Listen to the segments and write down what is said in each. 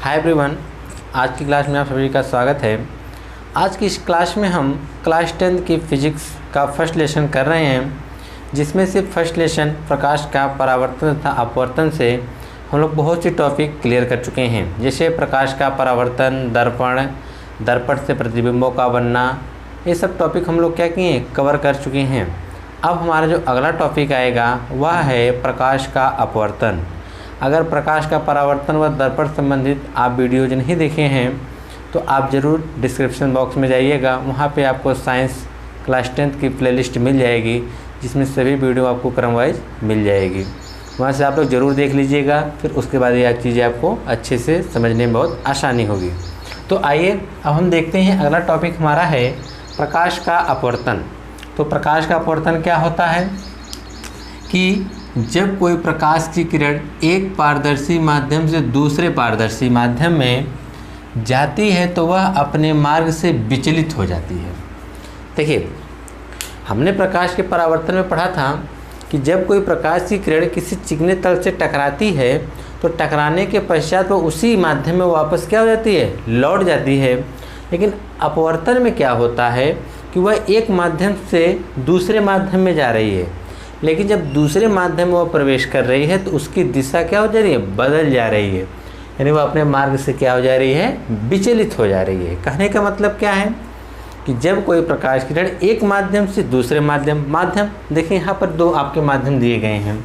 Hi everyone, आज की class में आप सभी का स्वागत है। आज की इस क्लास में हम क्लास 10 की फिजिक्स का फर्स्ट लेसन कर रहे हैं, जिसमें से फर्स्ट लेसन प्रकाश का परावर्तन तथा अपवर्तन से हम लोग बहुत सी टॉपिक क्लियर कर चुके हैं, जैसे प्रकाश का परावर्तन, दर्पण, दर्पण से प्रतिबिंबों का बनना, ये सब टॉपिक हम लोग क्या किए कवर कर चुके हैं। अब हमारा जो अगला टॉपिक आएगा वह है प्रकाश का अपवर्तन। अगर प्रकाश का परावर्तन व दर्पण संबंधित आप वीडियोज नहीं देखे हैं तो आप ज़रूर डिस्क्रिप्शन बॉक्स में जाइएगा, वहाँ पे आपको साइंस क्लास 10 की प्लेलिस्ट मिल जाएगी, जिसमें सभी वीडियो आपको क्रमवाइज मिल जाएगी। वहाँ से आप लोग ज़रूर देख लीजिएगा, फिर उसके बाद ये चीज़ें आपको अच्छे से समझने में बहुत आसानी होगी। तो आइए अब हम देखते हैं, अगला टॉपिक हमारा है प्रकाश का अपवर्तन। तो प्रकाश का अपवर्तन क्या होता है कि जब कोई प्रकाश की किरण एक पारदर्शी माध्यम से दूसरे पारदर्शी माध्यम में जाती है तो वह अपने मार्ग से विचलित हो जाती है। देखिए, हमने प्रकाश के परावर्तन में पढ़ा था कि जब कोई प्रकाश की किरण किसी चिकने तल से टकराती है तो टकराने के पश्चात वो उसी माध्यम में वापस क्या हो जाती है, लौट जाती है। लेकिन अपवर्तन में क्या होता है कि वह एक माध्यम से दूसरे माध्यम में जा रही है, लेकिन जब दूसरे माध्यम में वह प्रवेश कर रही है तो उसकी दिशा क्या हो जा रही है, बदल जा रही है, यानी वह अपने मार्ग से क्या हो जा रही है, विचलित हो जा रही है। कहने का मतलब क्या है कि जब कोई प्रकाश किरण एक माध्यम से दूसरे माध्यम देखिए यहाँ पर दो आपके माध्यम दिए गए हैं,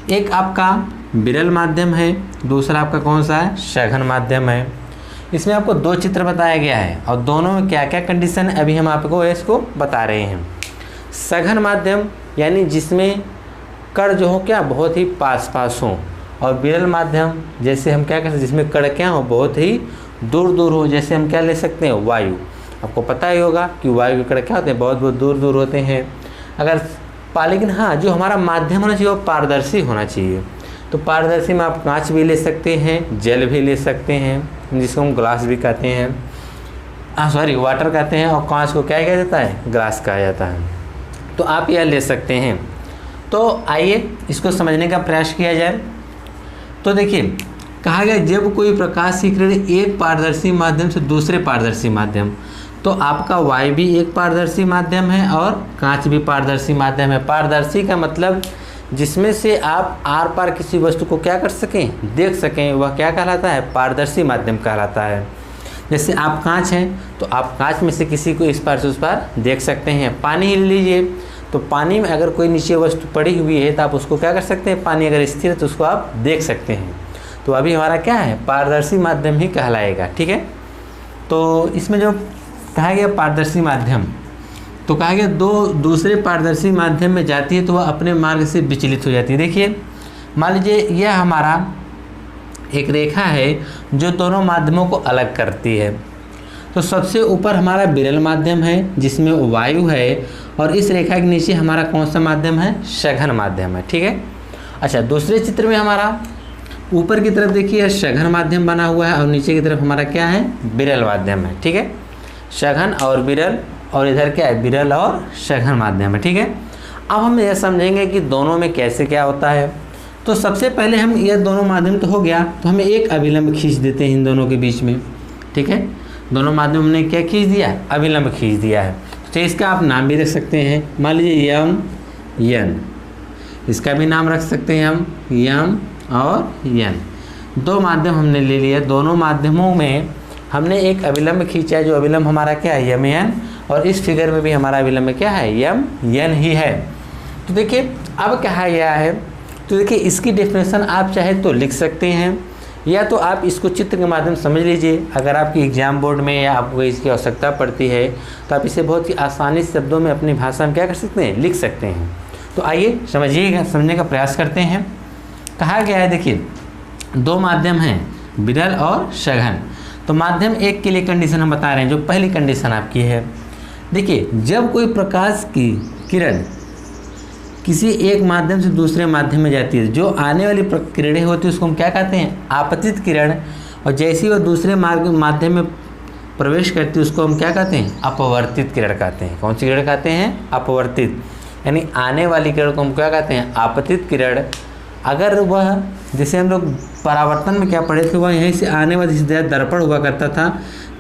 एक आपका विरल माध्यम है, दूसरा आपका कौन सा है, सघन माध्यम है। इसमें आपको दो चित्र बताया गया है और दोनों में क्या क्या कंडीशन है अभी हम आपको इसको बता रहे हैं। सघन माध्यम यानी जिसमें कण जो हो क्या बहुत ही पास हो, और विरल माध्यम जैसे हम क्या कहते हैं जिसमें कण क्या हो बहुत ही दूर हो, जैसे हम क्या ले सकते हैं, वायु। आपको पता ही होगा कि वायु के कण क्या होते हैं, बहुत दूर होते हैं। लेकिन हाँ, जो हमारा माध्यम होना चाहिए वो पारदर्शी होना चाहिए। तो पारदर्शी में आप कांच भी ले सकते हैं, जल भी ले सकते हैं, जिसको हम ग्लास भी कहते हैं, वाटर कहते हैं, और कांच को क्या कहा जाता है, ग्लास कहा जाता है। तो आप यह ले सकते हैं। तो आइए इसको समझने का प्रयास किया जाए। तो देखिए, कहा गया जब कोई प्रकाश की किरण एक पारदर्शी माध्यम से दूसरे पारदर्शी माध्यम, तो आपका वायु भी एक पारदर्शी माध्यम है और कांच भी पारदर्शी माध्यम है। पारदर्शी का मतलब जिसमें से आप आर पार किसी वस्तु को क्या कर सकें, देख सकें, वह क्या कहलाता है, पारदर्शी माध्यम कहलाता है। जैसे आप कांच हैं तो आप कांच में से किसी को इस पार से उस पार देख सकते हैं। पानी ही लीजिए, तो पानी में अगर कोई नीचे वस्तु पड़ी हुई है तो आप उसको क्या कर सकते हैं, पानी अगर स्थिर है तो उसको आप देख सकते हैं। तो अभी हमारा क्या है, पारदर्शी माध्यम ही कहलाएगा। ठीक है, तो इसमें जो कहा गया पारदर्शी माध्यम, तो कहा गया दो दूसरे पारदर्शी माध्यम में जाती है तो वह अपने मार्ग से विचलित हो जाती है। देखिए, मान लीजिए यह हमारा एक रेखा है जो दोनों माध्यमों को अलग करती है। तो सबसे ऊपर हमारा विरल माध्यम है जिसमें वायु है, और इस रेखा के नीचे हमारा कौन सा माध्यम है, सघन माध्यम है। ठीक है, अच्छा, दूसरे चित्र में हमारा ऊपर की तरफ देखिए सघन माध्यम बना हुआ है और नीचे की तरफ हमारा क्या है, विरल माध्यम है। ठीक है, सघन और विरल, और इधर क्या है, विरल और सघन माध्यम है। ठीक है, अब हम यह समझेंगे कि दोनों में कैसे क्या होता है। तो सबसे पहले हम यह दोनों माध्यम तो हो गया, तो हमें एक अभिलंब खींच देते हैं इन दोनों के बीच में। ठीक है, दोनों माध्यम हमने क्या खींच दिया, अभिलंब खींच दिया है। तो इसका आप नाम भी रख सकते हैं, मान लीजिए यम यन, इसका भी नाम रख सकते हैं हम, यम और यन। दो माध्यम हमने ले लिया, दोनों माध्यमों में हमने एक अभिलंब खींचा है, जो अभिलंब हमारा क्या है, यम यन, और इस फिगर में भी हमारा अभिलंब क्या है, यम यन ही है। तो देखिए अब कहा गया है, तो देखिए इसकी डेफिनेशन आप चाहे तो लिख सकते हैं, या तो आप इसको चित्र के माध्यम से समझ लीजिए। अगर आपकी एग्जाम बोर्ड में या आपको इसकी आवश्यकता पड़ती है तो आप इसे बहुत ही आसानी शब्दों में अपनी भाषा में क्या कर सकते हैं, लिख सकते हैं। तो आइए समझिएगा, समझने का प्रयास करते हैं। कहा गया है, देखिए दो माध्यम हैं, विरल और सघन। तो माध्यम एक के लिए कंडीशन हम बता रहे हैं, जो पहली कंडीशन आपकी है। देखिए, जब कोई प्रकाश की किरण किसी एक माध्यम से दूसरे माध्यम में जाती है, जो आने वाली किरणें होती है उसको हम क्या कहते हैं, आपतित किरण, और जैसे ही वह दूसरे माध्यम में प्रवेश करती है उसको हम क्या कहते हैं, अपवर्तित किरण कहते हैं। कौन सी किरण कहते हैं, अपवर्तित, यानी आने वाली किरण को हम क्या कहते हैं, आपतित किरण, अगर वह, जैसे हम लोग परावर्तन में क्या पढ़े थे, वह यहीं से आने वाली दर्पण हुआ करता था,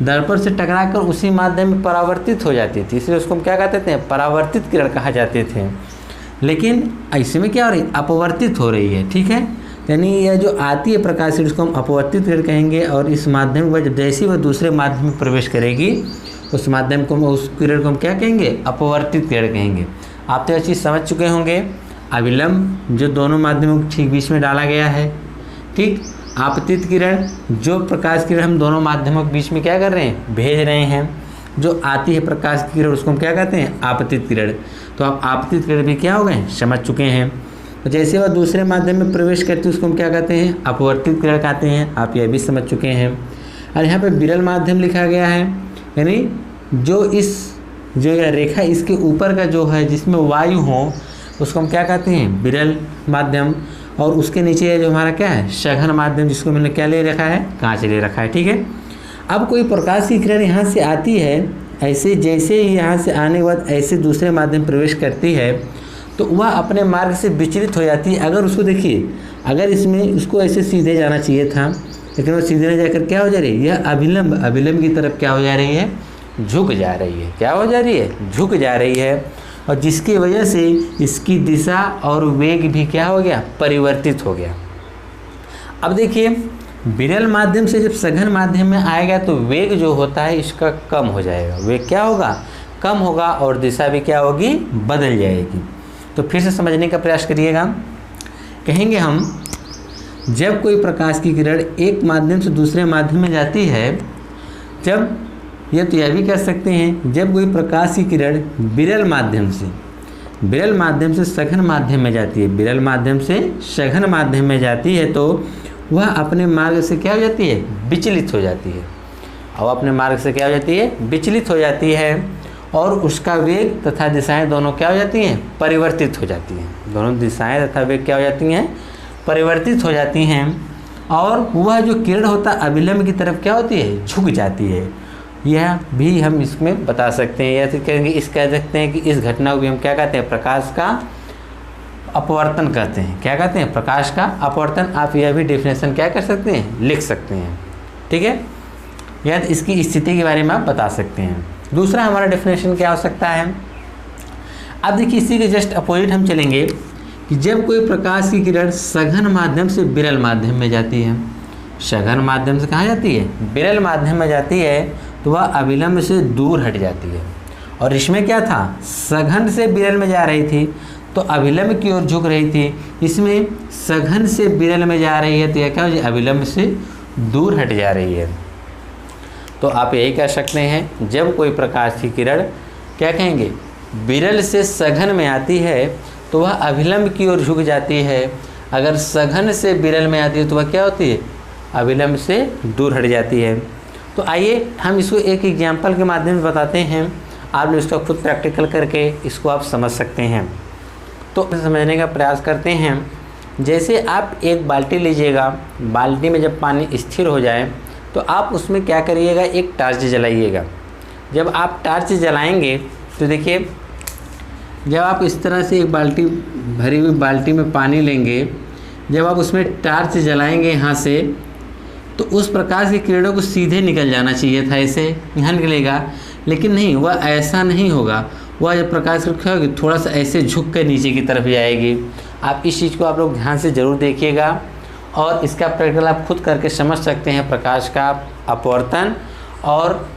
दर्पण से टकराकर उसी माध्यम में परावर्तित हो जाती थी, इसलिए उसको हम क्या कहते थे, परावर्तित किरण कहा जाते थे। लेकिन इसमें क्या हो रही है, अपवर्तित हो रही है। ठीक है, यानी यह जो आती है प्रकाश से उसको हम अपवर्तित किरण कहेंगे, और इस माध्यम में जब जैसे वह दूसरे माध्यम में प्रवेश करेगी उस माध्यम को, उस किरण को हम क्या कहेंगे, अपवर्तित किरण कहेंगे। आप तो यह चीज़ समझ चुके होंगे। अविलंब जो दोनों माध्यमों के ठीक बीच में डाला गया है। ठीक, आपतित किरण जो प्रकाश किरण हम दोनों माध्यमों के बीच में क्या कर रहे हैं, भेज रहे हैं। जो आती है प्रकाश की किरण उसको हम क्या कहते हैं, आपतित किरण। तो आप आपतित किरण भी क्या हो गए, समझ चुके हैं। तो जैसे वह दूसरे माध्यम में प्रवेश करती है उसको हम क्या कहते हैं, अपवर्तित किरण कहते हैं। आप यह भी समझ चुके हैं। और यहाँ पे विरल माध्यम लिखा गया है, यानी जो यह रेखा इसके ऊपर का जो है जिसमें वायु हो उसको हम क्या कहते हैं, विरल माध्यम। और उसके नीचे जो हमारा क्या है, सघन माध्यम, जिसको मैंने क्या ले रखा है, कांच ले रखा है। ठीक है, अब कोई प्रकाश की किरण यहाँ से आती है, ऐसे जैसे ही यहाँ से आने के बाद ऐसे दूसरे माध्यम प्रवेश करती है तो वह अपने मार्ग से विचलित हो जाती है। अगर उसको देखिए, अगर इसमें उसको ऐसे सीधे जाना चाहिए था, लेकिन वो सीधे नहीं जाकर क्या हो जा रही है, यह अभिलंब की तरफ क्या हो जा रही है, झुक जा रही है। क्या हो जा रही है, झुक जा रही है। और जिसकी वजह से इसकी दिशा और वेग भी क्या हो गया, परिवर्तित हो गया। अब देखिए, विरल माध्यम से जब सघन माध्यम में आएगा तो वेग जो होता है इसका कम हो जाएगा। वेग क्या होगा, कम होगा, और दिशा भी क्या होगी, बदल जाएगी। तो फिर से समझने का प्रयास करिएगा। कहेंगे हम, जब कोई प्रकाश की किरण एक माध्यम से दूसरे माध्यम में जाती है, जब यह भी कह सकते हैं, जब कोई प्रकाश की किरण विरल माध्यम से सघन माध्यम में जाती है, विरल माध्यम से सघन माध्यम में जाती है तो वह अपने मार्ग से क्या हो जाती है, विचलित हो जाती है। और अपने मार्ग से क्या हो जाती है, विचलित हो जाती है। और उसका वेग तथा दिशाएं दोनों क्या हो जाती हैं, परिवर्तित हो जाती हैं। दोनों दिशाएं तथा वेग क्या हो जाती हैं, परिवर्तित हो जाती हैं। और वह जो किरण होता है अभिलंब की तरफ क्या होती है, झुक जाती है। यह भी हम इसमें बता सकते हैं, या फिर कहेंगे, कह सकते हैं कि इस घटना को भी हम क्या कहते हैं, प्रकाश का अपवर्तन कहते हैं। क्या कहते हैं, प्रकाश का अपवर्तन। आप यह भी डेफिनेशन क्या कर सकते हैं, लिख सकते हैं। ठीक है, या इसकी स्थिति के बारे में आप बता सकते हैं। दूसरा हमारा डेफिनेशन क्या हो सकता है, अब देखिए इसी के जस्ट अपोजिट हम चलेंगे कि जब कोई प्रकाश की किरण सघन माध्यम से विरल माध्यम में जाती है, सघन माध्यम से कहाँ जाती है, विरल माध्यम में जाती है, तो वह अभिलंब से दूर हट जाती है। और इसमें क्या था, सघन से विरल में जा रही थी तो अभिलंब की ओर झुक रही थी। इसमें सघन से विरल में जा रही है तो यह क्या हो जाए, अभिलंब से दूर हट जा रही है। तो आप यही कह सकते हैं, जब कोई प्रकाश की किरण क्या कहेंगे, विरल से सघन में आती है तो वह अभिलंब की ओर झुक जाती है। अगर सघन से विरल में आती है तो वह क्या होती है, अभिलंब से दूर हट जाती है। तो आइए हम इसको एक एग्जाम्पल के माध्यम से बताते हैं, आप इसको खुद प्रैक्टिकल करके इसको आप समझ सकते हैं। तो समझने का प्रयास करते हैं। जैसे आप एक बाल्टी लीजिएगा, बाल्टी में जब पानी स्थिर हो जाए तो आप उसमें क्या करिएगा, एक टार्च जलाइएगा। जब आप टार्च जलाएंगे तो देखिए, जब आप इस तरह से एक बाल्टी, भरी हुई बाल्टी में पानी लेंगे, जब आप उसमें टार्च जलाएंगे यहाँ से, तो उस प्रकाश की किरणों को सीधे निकल जाना चाहिए था, ऐसे यहाँ निकलेगा। लेकिन नहीं, वह ऐसा नहीं होगा। वह जब प्रकाश की किरण होगी थोड़ा सा ऐसे झुक कर नीचे की तरफ जाएगी। आप इस चीज़ को आप लोग ध्यान से ज़रूर देखिएगा, और इसका प्रैक्टिकल आप खुद करके समझ सकते हैं, प्रकाश का अपवर्तन। और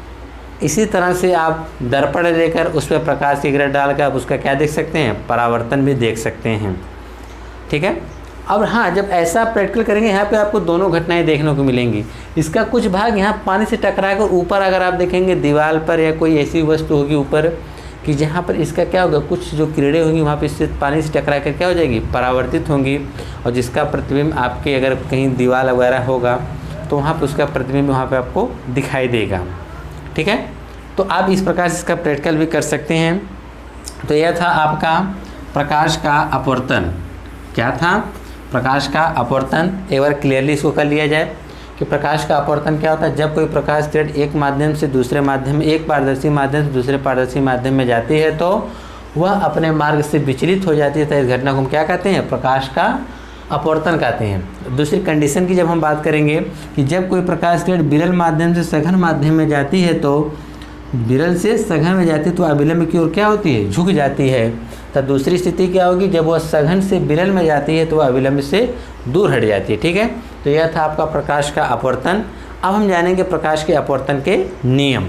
इसी तरह से आप दर्पण लेकर उस पर प्रकाश की किरण डालकर आप उसका क्या देख सकते हैं, परावर्तन भी देख सकते हैं। ठीक है, अब हाँ, जब ऐसा प्रैक्टिकल करेंगे यहाँ पे आपको दोनों घटनाएं देखने को मिलेंगी। इसका कुछ भाग यहाँ पानी से टकराकर ऊपर अगर आप देखेंगे दीवार पर या कोई ऐसी वस्तु होगी ऊपर कि जहाँ पर इसका क्या होगा, कुछ जो किरणें होंगी वहाँ पे इससे पानी से टकरा कर क्या हो जाएगी, परावर्तित होंगी। और जिसका प्रतिबिंब आपके अगर कहीं दीवार वगैरह होगा तो वहाँ पर उसका प्रतिबिंब वहाँ पर आपको दिखाई देगा। ठीक है, तो आप इस प्रकार से इसका प्रैक्टिकल भी कर सकते हैं। तो यह था आपका प्रकाश का अपवर्तन। क्या था, प्रकाश का अपवर्तन। एक बार क्लियरली इसको कर लिया जाए कि प्रकाश का अपवर्तन क्या होता है, जब कोई प्रकाश किरण एक माध्यम से दूसरे माध्यम में, एक पारदर्शी माध्यम से दूसरे पारदर्शी माध्यम में जाती है तो वह अपने मार्ग से विचलित हो जाती है। तो इस घटना को हम क्या कहते हैं, प्रकाश का अपवर्तन कहते हैं। दूसरी कंडीशन की जब हम बात करेंगे कि जब कोई प्रकाश किरण विरल माध्यम से सघन माध्यम में जाती है तो विरल से सघन में जाती है तो अविलंब की ओर क्या होती है, झुक जाती है। तो दूसरी स्थिति क्या होगी, जब वह सघन से विरल में जाती है तो वह अविलंब से दूर हट जाती है। ठीक है, तो यह था आपका प्रकाश का अपवर्तन। अब हम जानेंगे प्रकाश के अपवर्तन के नियम।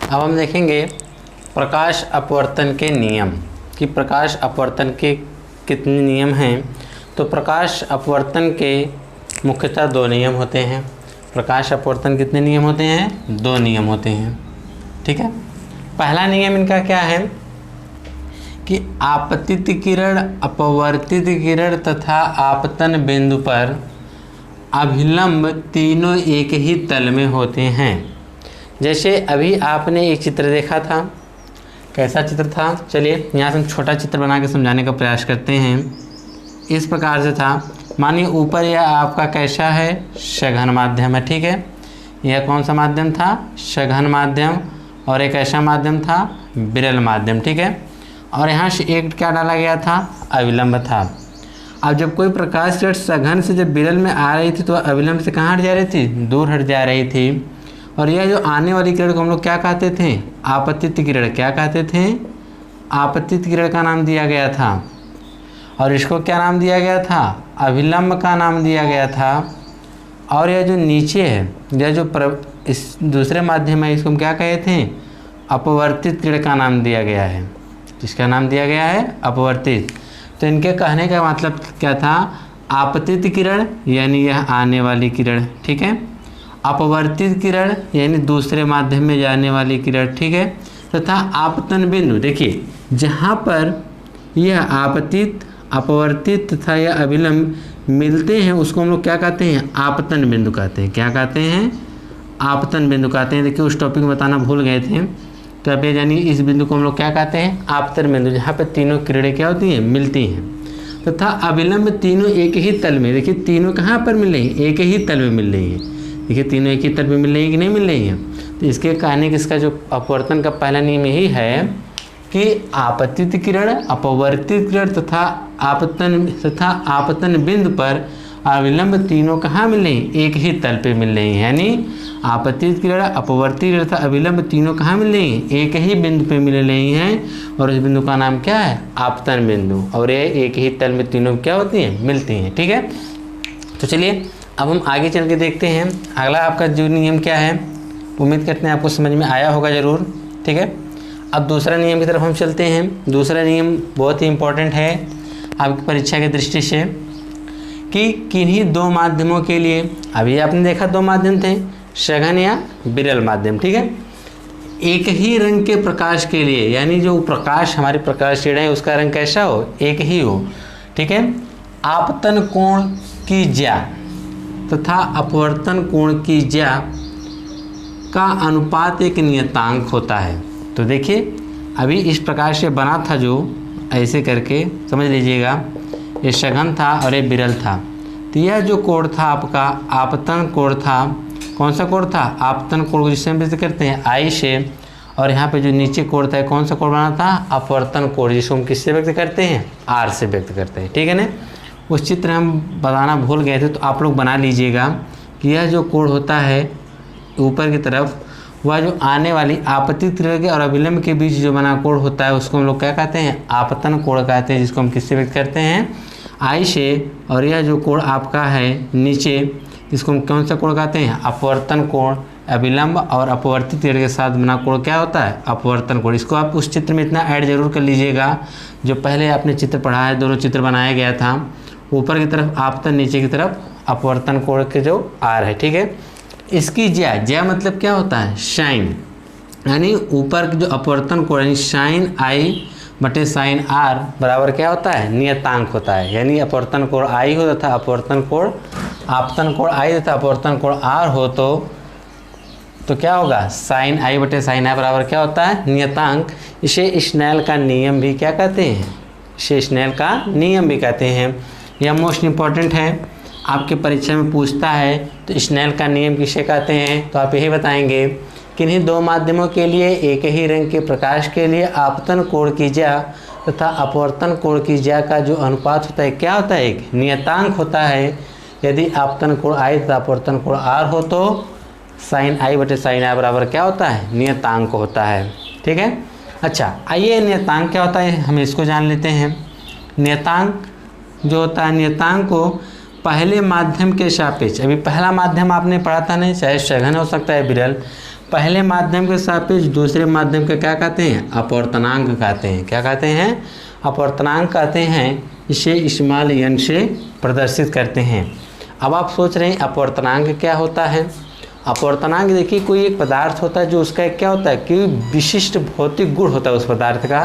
अब हम देखेंगे प्रकाश अपवर्तन के नियम कि प्रकाश अपवर्तन के कितने नियम हैं। तो प्रकाश अपवर्तन के मुख्यतः 2 नियम होते हैं। प्रकाश अपवर्तन कितने नियम होते हैं, 2 नियम होते हैं। ठीक है, पहला नियम इनका क्या है कि आपतित किरण, अपवर्तित किरण तथा आपतन बिंदु पर अभिलंब तीनों एक ही तल में होते हैं। जैसे अभी आपने एक चित्र देखा था, कैसा चित्र था, चलिए यहाँ से हम छोटा चित्र बना के समझाने का प्रयास करते हैं। इस प्रकार से था, मानिए ऊपर यह आपका कैसा है, सघन माध्यम है। ठीक है, यह कौन सा माध्यम था, सघन माध्यम, और एक ऐसा माध्यम था विरल माध्यम। ठीक है, और यहाँ से एक क्या डाला गया था, अविलंब था। अब जब कोई प्रकाश किरण सघन से जब विरल में आ रही थी तो अविलंब से कहाँ हट जा रही थी, दूर हट जा रही थी। और यह जो आने वाली किरण को हम लोग क्या कहते थे, आपतित किरण। क्या कहते थे, आपतित किरण का नाम दिया गया था। और इसको क्या नाम दिया गया था, अविलंब का नाम दिया गया था। और यह जो नीचे है, यह जो इस दूसरे माध्यम है, इसको हम क्या कहे थे, अपवर्तित किरण का नाम दिया गया है। इसका नाम दिया गया है अपवर्तित। तो इनके कहने का मतलब क्या था, आपतित किरण यानी यह आने वाली किरण। ठीक है, अपवर्तित किरण यानी दूसरे माध्यम में जाने वाली किरण। ठीक है, तथा आपतन बिंदु, देखिए जहाँ पर यह आपतित, अपवर्तित तथा यह अविलंब मिलते हैं उसको हम लोग क्या कहते हैं, आपतन बिंदु कहते हैं। क्या कहते हैं, आपतन बिंदु कहते हैं। देखिए उस टॉपिक में बताना भूल गए थे, तो अब ये जानिए इस बिंदु को हम लोग क्या कहते हैं, आपतन बिंदु, जहाँ पर तीनों किरणें क्या होती हैं, मिलती हैं। तथा अविलंब तीनों एक ही तल में, देखिए तीनों कहाँ पर मिल रही हैं, एक ही तल में मिल रही हैं। देखिए तीनों एक ही तल में मिल रही हैं कि नहीं मिल रही हैं। तो इसके कहने कि इसका जो अपवर्तन का पहला नियम यही है कि आपतित किरण, अपवर्तित किरण तथा आपतन बिंदु पर अविलंब तीनों कहाँ मिल रही हैं, एक ही तल पे मिल रही हैं। यानी आपतित किरण, अपवर्तित किरण तथा अविलंब तीनों कहाँ मिल रही हैं, एक ही बिंदु पे मिल रही हैं। और इस बिंदु का नाम क्या है, आपतन बिंदु। और ये एक ही तल में तीनों क्या होती हैं, मिलती हैं। ठीक है, तो चलिए अब हम आगे चल के देखते हैं अगला आपका जो नियम क्या है। उम्मीद करते हैं आपको समझ में आया होगा ज़रूर। ठीक है, अब दूसरा नियम की तरफ हम चलते हैं। दूसरा नियम बहुत ही इम्पोर्टेंट है आपकी परीक्षा की दृष्टि से कि किन्हीं 2 माध्यमों के लिए, अभी आपने देखा 2 माध्यम थे, सघन या विरल माध्यम। ठीक है, एक ही रंग के प्रकाश के लिए, यानी जो प्रकाश हमारे प्रकाश किरण है उसका रंग कैसा हो, एक ही हो। ठीक है, आपतन कोण की ज्या तथा अपवर्तन कोण की ज्या का अनुपात एक नियतांक होता है। तो देखिए अभी इस प्रकार से बना था, जो ऐसे करके समझ लीजिएगा, ये सघन था और ये विरल था। तो यह जो कोण था आपका आपतन कोण था, कौन सा कोण था, आपतन कोण को जिससे हम व्यक्त करते हैं आई से। और यहाँ पे जो नीचे कोण था कौन सा कोण बना था, अपवर्तन कोण, जिसको हम किससे व्यक्त करते हैं, आर से व्यक्त करते हैं। ठीक है ना, उस चित्र हम बताना भूल गए थे, तो आप लोग बना लीजिएगा कि यह जो कोण होता है ऊपर की तरफ, वह जो आने वाली आपतित किरण के और अविलंब के बीच जो बना कोण होता है उसको हम लोग क्या कहते हैं, आपतन कोण कहते हैं, जिसको हम किससे व्यक्त करते हैं, आई से। और यह जो कोण आपका है नीचे, इसको हम कौन सा कोण कहते हैं, अपवर्तन कोण। अविलंब और अपवर्तित किरण के साथ बना कोण क्या होता है, अपवर्तन कोण। इसको आप उस चित्र में इतना ऐड जरूर कर लीजिएगा जो पहले आपने चित्र पढ़ा है, दोनों चित्र बनाया गया था। ऊपर की तरफ आपतन, नीचे की तरफ अपवर्तन कोण के जो आर है। ठीक है, इसकी ज्या, ज्या मतलब क्या होता है, साइन, यानी ऊपर जो अपवर्तन कोण यानी साइन आई बटे साइन आर बराबर क्या होता है, नियतांक होता है। यानी अपवर्तन कोण आई हो तथा अपवर्तन कोण, आपतन कोण आई तथा अपवर्तन कोण आर हो तो क्या होगा, साइन आई बटे साइन आई बराबर क्या होता है, नियतांक। इसे स्नेल का नियम भी क्या कहते हैं, इसे स्नेल का नियम भी कहते हैं। यह मोस्ट इम्पॉर्टेंट है, आपके परीक्षा में पूछता है। तो स्नेल का नियम किसे कहते हैं, तो आप यही बताएंगे किन्हीं 2 माध्यमों के लिए एक ही रंग के प्रकाश के लिए आपतन कोण की ज्या तथा अपवर्तन कोण की ज्या का जो अनुपात होता है क्या होता है, एक नियतांक होता है। यदि आपतन कोण I तथा अपवर्तन कोण R हो तो साइन I बटे साइन I बराबर क्या होता है, नियतांक होता है। ठीक है। अच्छा, आइए नियतांक क्या होता है हम इसको जान लेते हैं। नियतांक जो होता है, नियतांक को पहले माध्यम के सापेक्ष, अभी पहला माध्यम आपने पढ़ा था नहीं, चाहे सघन हो सकता है विरल, पहले माध्यम के सापेक्ष दूसरे माध्यम का क्या कहते हैं, अपवर्तनांक कहते हैं। क्या कहते हैं, अपवर्तनांक कहते हैं। इसे स्मॉल n से प्रदर्शित करते हैं। अब आप सोच रहे हैं अपवर्तनांक क्या होता है। अपवर्तनांक देखिए, कोई एक पदार्थ होता है जो उसका क्या होता है कि विशिष्ट भौतिक गुण होता है उस पदार्थ का,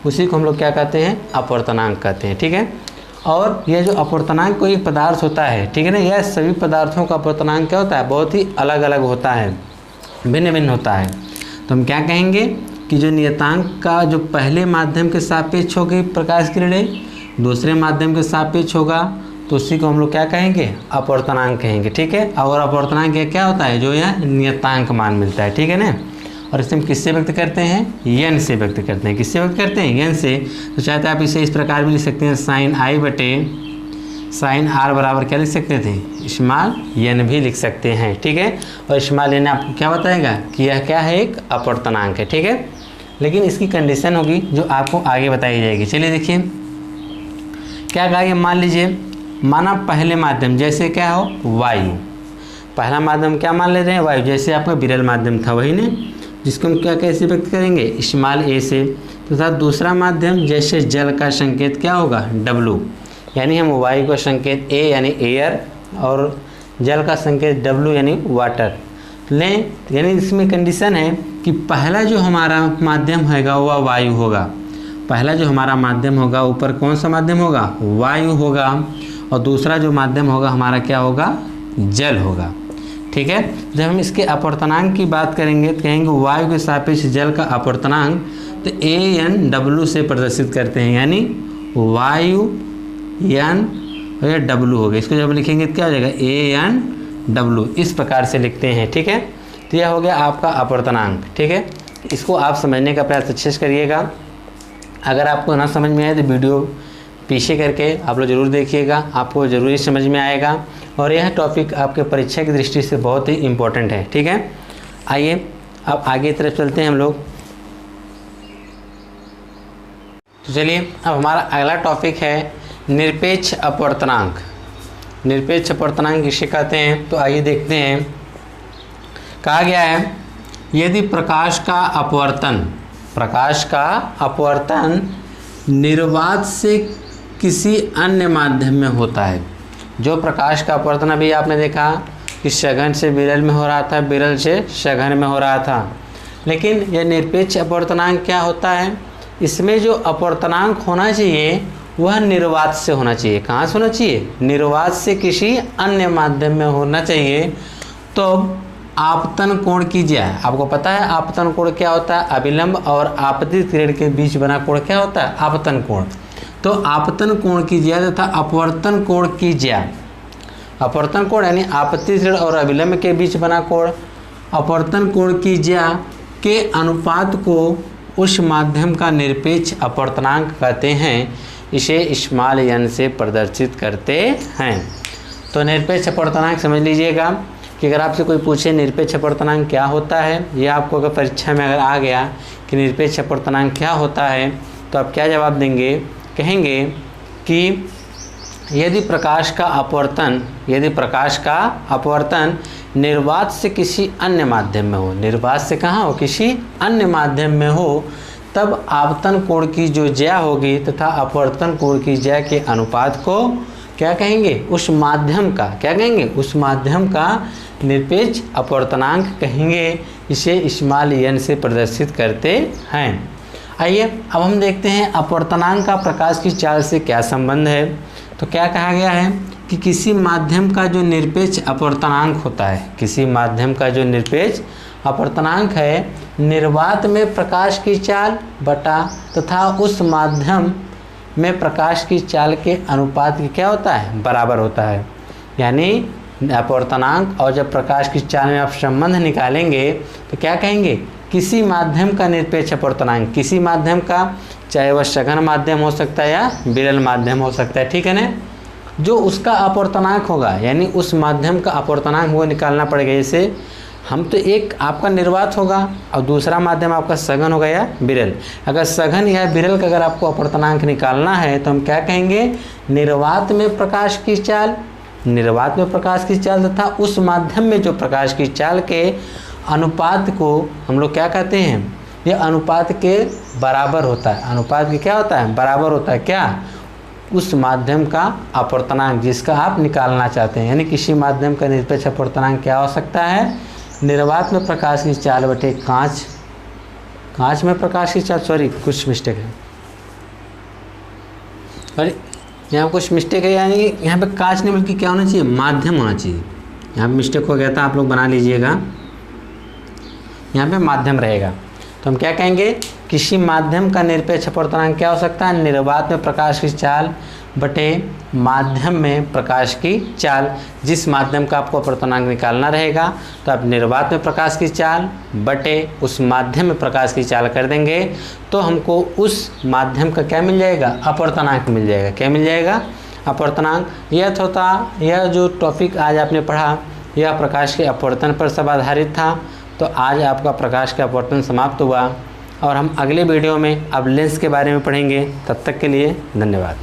उसी को हम लोग क्या कहते हैं, अपवर्तनांक कहते हैं। ठीक है। और यह जो अपवर्तनांक कोई पदार्थ होता है, ठीक है ना, यह सभी पदार्थों का अपवर्तनांक क्या होता है, बहुत ही अलग अलग होता है, भिन्न भिन्न होता है। तो हम क्या कहेंगे कि जो नियतांक का जो पहले माध्यम के सापेक्ष होगी प्रकाश किरणें, दूसरे माध्यम के सापेक्ष होगा, तो उसी को हम लोग क्या कहेंगे, अपवर्तनांक कहेंगे। ठीक है। और अपवर्तनांक क्या होता है, जो यह नियतांक मान मिलता है। ठीक है ना। और इसे हम किससे व्यक्त करते हैं, n से व्यक्त करते हैं। किससे व्यक्त करते हैं, n से। तो चाहे तो आप इसे इस प्रकार भी लिख सकते हैं, साइन I बटे साइन R बराबर क्या लिख सकते थे, स्मॉल n भी लिख सकते हैं। ठीक है। और स्मॉल n आपको क्या बताएगा कि यह क्या है, एक अपवर्तनांक है। ठीक है। लेकिन इसकी कंडीशन होगी जो आपको आगे बताई जाएगी। चलिए देखिए क्या कहा, मान लीजिए माना पहले माध्यम जैसे क्या हो, वायु, पहला माध्यम क्या मान ले रहे हैं, वायु, जैसे आपका विरल माध्यम था वही ने, जिसको हम क्या कैसे व्यक्त करेंगे, स्मॉल a से। तथा दूसरा माध्यम जैसे जल का संकेत क्या होगा, W, यानी हम वायु का संकेत A यानी एयर और जल का संकेत W यानी वाटर लें। यानी इसमें कंडीशन है कि पहला जो हमारा माध्यम होगा वह वायु होगा, पहला जो हमारा माध्यम होगा ऊपर कौन सा माध्यम होगा, वायु होगा, और दूसरा जो माध्यम होगा हमारा क्या होगा, जल होगा। ठीक है। जब हम इसके अपवर्तनांक की बात करेंगे तो कहेंगे वायु के सापेक्ष जल का अपवर्तनांक तो AN/W से प्रदर्शित करते हैं, यानी वायु n और W हो गया। इसको जब लिखेंगे तो क्या हो जाएगा, AN/W, इस प्रकार से लिखते हैं। ठीक है। तो यह हो गया आपका अपवर्तनांक। ठीक है। इसको आप समझने का प्रयास अच्छे से करिएगा। अगर आपको ना समझ में आए तो वीडियो पीछे करके आप लोग ज़रूर देखिएगा, आपको ज़रूर समझ में आएगा। और यह टॉपिक आपके परीक्षा की दृष्टि से बहुत ही इम्पोर्टेंट है। ठीक है। आइए अब आगे तरफ चलते हैं हम लोग। तो चलिए अब हमारा अगला टॉपिक है निरपेक्ष अपवर्तनांक। निरपेक्ष अपवर्तनांक किसे कहते हैं, तो आइए देखते हैं। कहा गया है यदि प्रकाश का अपवर्तन निर्वात से किसी अन्य माध्यम में होता है, जो प्रकाश का अपवर्तन अभी आपने देखा कि सघन से विरल में हो रहा था, विरल से सघन में हो रहा था, लेकिन यह निरपेक्ष अपवर्तनांक क्या होता है, इसमें जो अपवर्तनांक होना चाहिए वह निर्वात से होना चाहिए। कहाँ से होना चाहिए, निर्वात से किसी अन्य माध्यम में होना चाहिए। तो आपतन कोण की ज्या, आपको पता है आपतन कोण क्या होता है, अभिलंब और आपतित किरण के बीच बना कोण क्या होता है, आपतन कोण। तो आपतन कोण की ज्या तथा अपवर्तन कोण की ज्या, अपवर्तन कोण यानी आपतित किरण और अभिलंब के बीच बना कोण, अपवर्तन कोण की ज्या के अनुपात को उस माध्यम का निरपेक्ष अपवर्तनांक कहते हैं। इसे स्मॉल n से प्रदर्शित करते हैं। तो निरपेक्ष अपवर्तनांक समझ लीजिएगा कि अगर आपसे कोई पूछे निरपेक्ष अपवर्तनांक क्या होता है, या आपको अगर परीक्षा में अगर आ गया कि निरपेक्ष अपवर्तनांक क्या होता है, तो आप क्या जवाब देंगे, कहेंगे कि यदि प्रकाश का अपवर्तन निर्वात से किसी अन्य माध्यम में हो, निर्वात से कहाँ हो, किसी अन्य माध्यम में हो, तब आपतन कोण की जो ज्या होगी तथा अपवर्तन कोण की ज्या के अनुपात को क्या कहेंगे, उस माध्यम का क्या कहेंगे, उस माध्यम का निरपेक्ष अपवर्तनांक कहेंगे। इसे स्मॉल n से प्रदर्शित करते हैं। आइए अब हम देखते हैं अपवर्तनांक का प्रकाश की चाल से क्या संबंध है। तो क्या कहा गया है कि किसी माध्यम का जो निरपेक्ष अपवर्तनांक होता है, किसी माध्यम का जो निरपेक्ष अपवर्तनांक है, निर्वात में प्रकाश की चाल बटा तथा उस माध्यम में प्रकाश की चाल के अनुपात की क्या होता है, बराबर होता है। यानी अपवर्तनांक और जब प्रकाश की चाल में आप संबंध निकालेंगे तो क्या कहेंगे, किसी माध्यम का निरपेक्ष अपवर्तनांक, किसी माध्यम का चाहे वह सघन माध्यम हो सकता है या विरल माध्यम हो सकता है, ठीक है ना। जो उसका अपवर्तनांक होगा यानी उस माध्यम का अपवर्तनांक वो निकालना पड़ेगा। जैसे हम तो एक आपका निर्वात होगा और दूसरा माध्यम आपका सघन होगा या विरल। अगर सघन या विरल का अगर आपको अपवर्तनांक निकालना है तो हम क्या कहेंगे, निर्वात में प्रकाश की चाल, निर्वात में प्रकाश की चाल तथा उस माध्यम में जो प्रकाश की चाल के अनुपात को हम लोग क्या कहते हैं, ये अनुपात के बराबर होता है। अनुपात के क्या होता है, बराबर होता है। क्या, उस माध्यम का अपवर्तनांक जिसका आप निकालना चाहते हैं। यानी किसी माध्यम का निरपेक्ष अपवर्तनांक क्या हो सकता है, निर्वात में प्रकाश की चाल बटे कांच में प्रकाश की चाल, सॉरी कुछ मिस्टेक है, अरे यहाँ कुछ मिस्टेक है, यानी यहाँ पे कांच नहीं बल्कि क्या होना चाहिए, माध्यम होना चाहिए। यहाँ पे मिस्टेक हो गया था, आप लोग बना लीजिएगा, यहाँ पे माध्यम रहेगा। तो हम क्या कहेंगे, किसी माध्यम का निरपेक्ष अपवर्तनांक क्या हो सकता है, निर्वात में प्रकाश की चाल बटे माध्यम में प्रकाश की चाल। जिस माध्यम का आपको अपवर्तनांक निकालना रहेगा तो आप निर्वात में प्रकाश की चाल बटे उस माध्यम में प्रकाश की चाल कर देंगे तो हमको उस माध्यम का क्या मिल जाएगा, अपवर्तनांक मिल जाएगा। क्या मिल जाएगा, अपवर्तनांक। यह जो टॉपिक आज आपने पढ़ा यह प्रकाश के अपवर्तन पर सब आधारित था। तो आज आपका प्रकाश का अपवर्तन समाप्त हुआ और हम अगले वीडियो में अब लेंस के बारे में पढ़ेंगे। तब तक के लिए धन्यवाद।